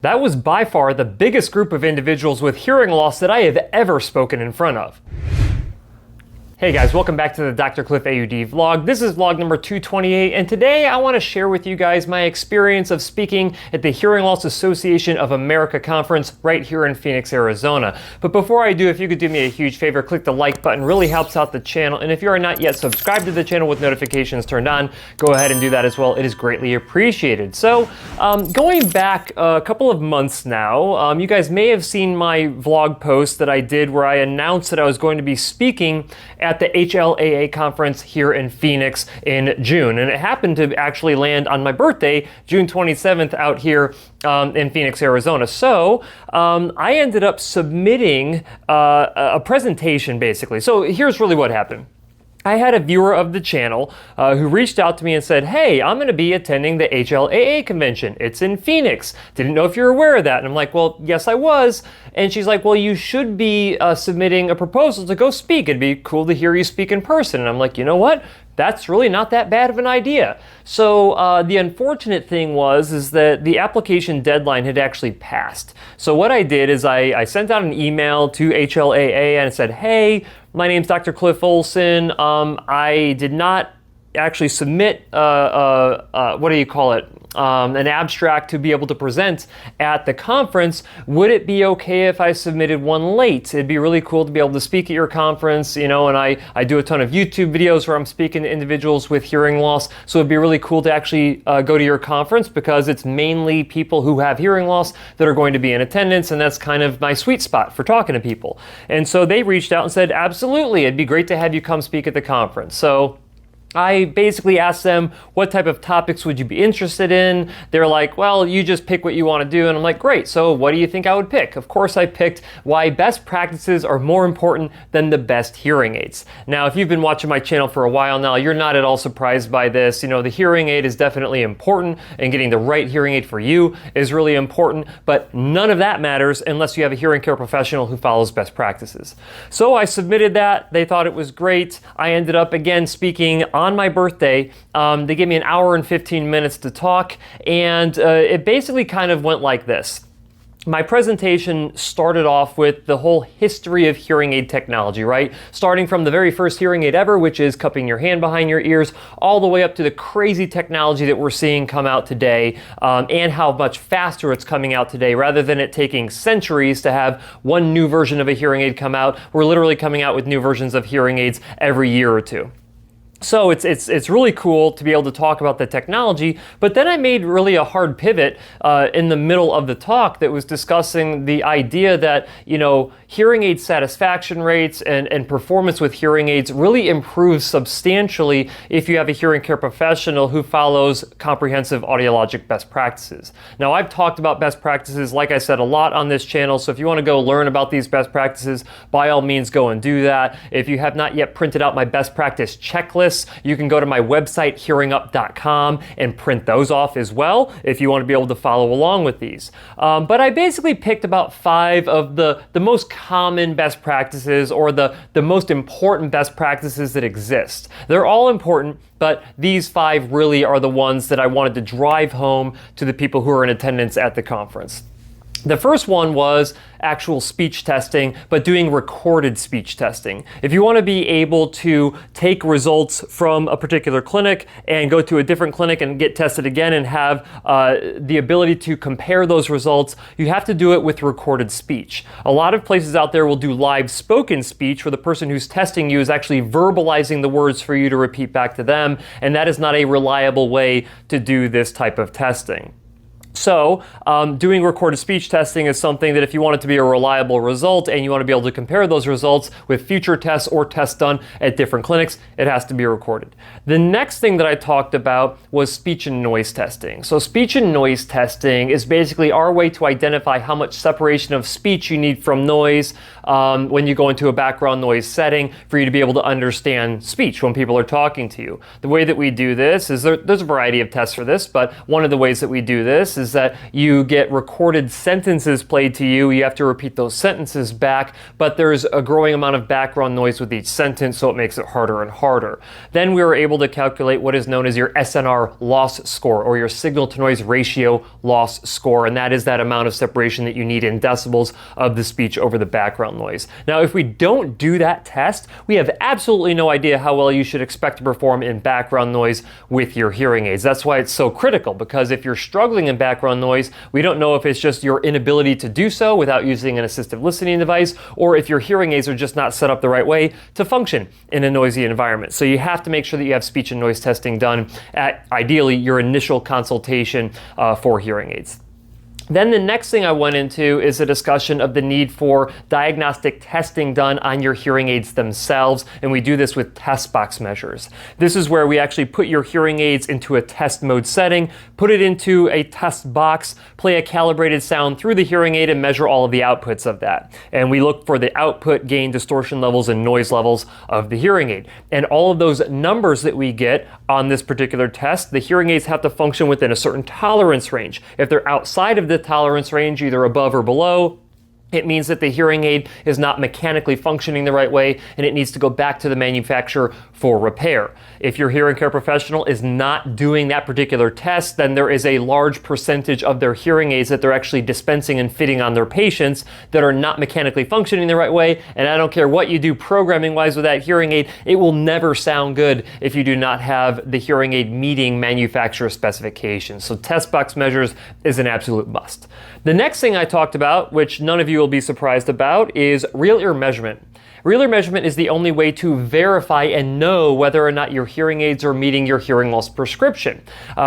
That was by far the biggest group of individuals with hearing loss that I have ever spoken in front of. Hey guys, welcome back to the Dr. Cliff AUD vlog. This is vlog number 228, and today I want to share with you guys my experience of speaking at the Hearing Loss Association of America conference right here in Phoenix, Arizona. But before I do, if you could do me a huge favor, click the like button, really helps out the channel. And if you are not yet subscribed to the channel with notifications turned on, go ahead and do that as well. It is greatly appreciated. So going back a couple of months now, you guys may have seen my vlog post that I did where I announced that I was going to be speaking at the HLAA conference here in Phoenix in June. And it happened to actually land on my birthday, June 27th, out here in Phoenix, Arizona. So I ended up submitting a presentation, basically. So here's really what happened. I had a viewer of the channel who reached out to me and said, hey, I'm going to be attending the HLAA convention. It's in Phoenix. Didn't know if you're aware of that. And I'm like, well, yes, I was. And she's like, well, you should be submitting a proposal to go speak. It'd be cool to hear you speak in person. And I'm like, you know what? That's really not that bad of an idea. So the unfortunate thing is that the application deadline had actually passed. So what I did is I sent out an email to HLAA and I said, hey, my name's Dr. Cliff Olson. I did not actually submit an abstract to be able to present at the conference. Would it be okay if I submitted one late? It'd be really cool to be able to speak at your conference, you know, and I do a ton of YouTube videos where I'm speaking to individuals with hearing loss, so it'd be really cool to actually go to your conference because it's mainly people who have hearing loss that are going to be in attendance, and that's kind of my sweet spot for talking to people. And so they reached out and said, absolutely, it'd be great to have you come speak at the conference. So I basically asked them, what type of topics would you be interested in? They're like, well, you just pick what you want to do. And I'm like, great, so what do you think I would pick? Of course, I picked why best practices are more important than the best hearing aids. Now, if you've been watching my channel for a while now, you're not at all surprised by this. You know, the hearing aid is definitely important, and getting the right hearing aid for you is really important, but none of that matters unless you have a hearing care professional who follows best practices. So I submitted that. They thought it was great. I ended up, again, speaking on my birthday. They gave me an hour and 15 minutes to talk, and it basically kind of went like this. My presentation started off with the whole history of hearing aid technology, right? Starting from the very first hearing aid ever, which is cupping your hand behind your ears, all the way up to the crazy technology that we're seeing come out today, and how much faster it's coming out today. Rather than it taking centuries to have one new version of a hearing aid come out, we're literally coming out with new versions of hearing aids every year or two. So it's really cool to be able to talk about the technology, but then I made really a hard pivot in the middle of the talk that was discussing the idea that, you know, hearing aid satisfaction rates and performance with hearing aids really improves substantially if you have a hearing care professional who follows comprehensive audiologic best practices. Now, I've talked about best practices, like I said, a lot on this channel, so if you want to go learn about these best practices, by all means go and do that. If you have not yet printed out my best practice checklist, you can go to my website, hearingup.com, and print those off as well if you want to be able to follow along with these. But I basically picked about 5 of the most common best practices, or the most important best practices that exist. They're all important, but these 5 really are the ones that I wanted to drive home to the people who are in attendance at the conference. The first one was actual speech testing, but doing recorded speech testing. If you want to be able to take results from a particular clinic and go to a different clinic and get tested again and have the ability to compare those results, you have to do it with recorded speech. A lot of places out there will do live spoken speech where the person who's testing you is actually verbalizing the words for you to repeat back to them, and that is not a reliable way to do this type of testing. So doing recorded speech testing is something that if you want it to be a reliable result and you want to be able to compare those results with future tests or tests done at different clinics, it has to be recorded. The next thing that I talked about was speech and noise testing. So speech and noise testing is basically our way to identify how much separation of speech you need from noise when you go into a background noise setting for you to be able to understand speech when people are talking to you. The way that we do this is there's a variety of tests for this, but one of the ways that we do this is that you get recorded sentences played to you. You have to repeat those sentences back, but there's a growing amount of background noise with each sentence, so it makes it harder and harder. Then we were able to calculate what is known as your SNR loss score, or your signal to noise ratio loss score, and that is that amount of separation that you need in decibels of the speech over the background noise. Now, if we don't do that test, we have absolutely no idea how well you should expect to perform in background noise with your hearing aids. That's why it's so critical, because if you're struggling in background noise, we don't know if it's just your inability to do so without using an assistive listening device, or if your hearing aids are just not set up the right way to function in a noisy environment. So you have to make sure that you have speech and noise testing done at, ideally, your initial consultation for hearing aids. Then the next thing I went into is a discussion of the need for diagnostic testing done on your hearing aids themselves, and we do this with test box measures. This is where we actually put your hearing aids into a test mode setting, put it into a test box, play a calibrated sound through the hearing aid, and measure all of the outputs of that. And we look for the output, gain, distortion levels, and noise levels of the hearing aid. And all of those numbers that we get on this particular test, the hearing aids have to function within a certain tolerance range. If they're outside of the tolerance range, either above or below, it means that the hearing aid is not mechanically functioning the right way, and it needs to go back to the manufacturer for repair. If your hearing care professional is not doing that particular test, then there is a large percentage of their hearing aids that they're actually dispensing and fitting on their patients that are not mechanically functioning the right way. And I don't care what you do programming-wise with that hearing aid, it will never sound good if you do not have the hearing aid meeting manufacturer specifications. So test box measures is an absolute must. The next thing I talked about, which none of you will be surprised about, is real ear measurement. Real ear measurement is the only way to verify and know whether or not your hearing aids are meeting your hearing loss prescription.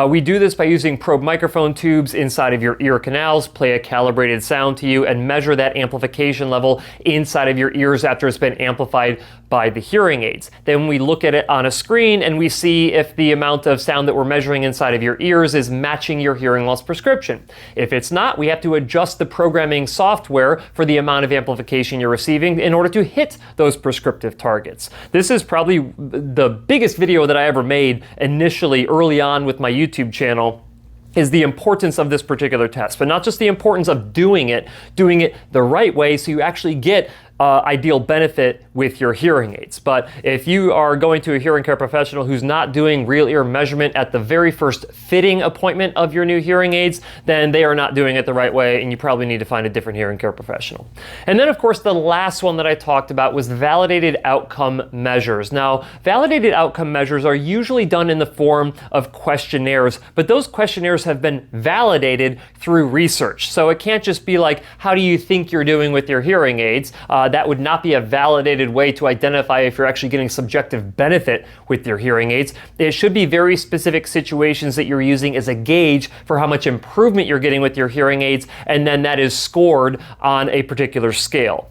We do this by using probe microphone tubes inside of your ear canals, play a calibrated sound to you, and measure that amplification level inside of your ears after it's been amplified by the hearing aids. Then we look at it on a screen and we see if the amount of sound that we're measuring inside of your ears is matching your hearing loss prescription. If it's not, we have to adjust the programming software for the amount of amplification you're receiving in order to hit those prescriptive targets. This is probably the biggest video that I ever made initially early on with my YouTube channel, is the importance of this particular test, but not just the importance of doing it the right way so you actually get ideal benefit with your hearing aids. But if you are going to a hearing care professional who's not doing real ear measurement at the very first fitting appointment of your new hearing aids, then they are not doing it the right way, and you probably need to find a different hearing care professional. And then, of course, the last one that I talked about was validated outcome measures. Now, validated outcome measures are usually done in the form of questionnaires, but those questionnaires have been validated through research. So it can't just be like, how do you think you're doing with your hearing aids? That would not be a validated way to identify if you're actually getting subjective benefit with your hearing aids. It should be very specific situations that you're using as a gauge for how much improvement you're getting with your hearing aids, and then that is scored on a particular scale.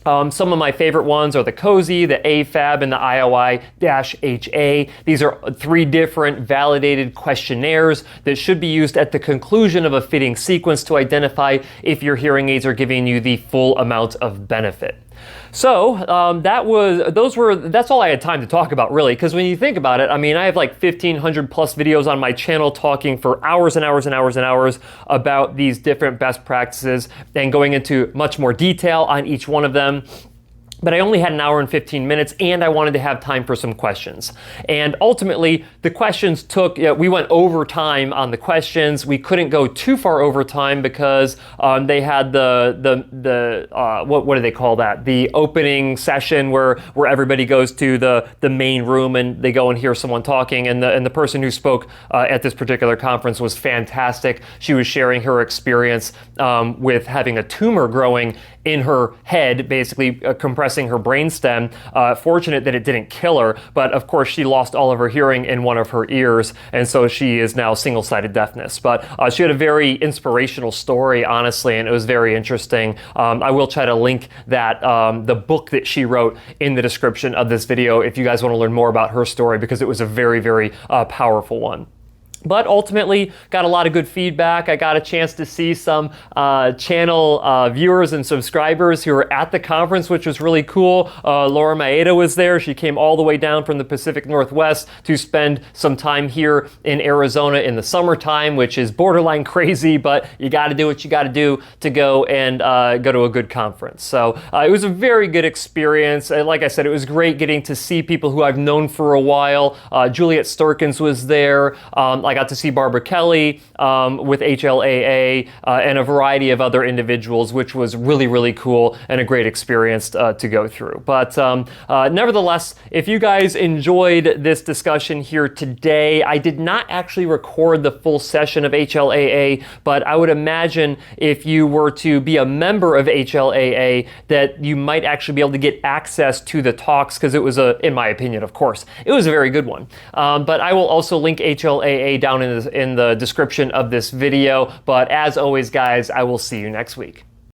Some of my favorite ones are the COSI, the AFAB, and the IOI-HA. These are 3 different validated questionnaires that should be used at the conclusion of a fitting sequence to identify if your hearing aids are giving you the full amount of benefit. So that's all I had time to talk about, really, because when you think about it, I mean, I have like 1,500 plus videos on my channel talking for hours and hours and hours and hours about these different best practices and going into much more detail on each one of them. But I only had an hour and 15 minutes, and I wanted to have time for some questions. And ultimately, the questions we went over time on the questions. We couldn't go too far over time because they had what do they call that? The opening session where everybody goes to the main room and they go and hear someone talking. And the person who spoke at this particular conference was fantastic. She was sharing her experience with having a tumor growing in her head, basically compressing her brainstem. Fortunate that it didn't kill her, but of course she lost all of her hearing in one of her ears, and so she is now single-sided deafness. But she had a very inspirational story, honestly, and it was very interesting. I will try to link that the book that she wrote in the description of this video if you guys want to learn more about her story, because it was a very, very powerful one. But ultimately, got a lot of good feedback. I got a chance to see some channel viewers and subscribers who were at the conference, which was really cool. Laura Maeda was there. She came all the way down from the Pacific Northwest to spend some time here in Arizona in the summertime, which is borderline crazy, but you got to do what you got to do to go and go to a good conference. So it was a very good experience. Like I said, it was great getting to see people who I've known for a while. Juliet Sturkins was there. I got to see Barbara Kelly with HLAA and a variety of other individuals, which was really, really cool and a great experience to go through. But nevertheless, if you guys enjoyed this discussion here today, I did not actually record the full session of HLAA, but I would imagine if you were to be a member of HLAA that you might actually be able to get access to the talks, because it was in my opinion, of course, it was a very good one. But I will also link HLAA down in the description of this video. But as always, guys, I will see you next week.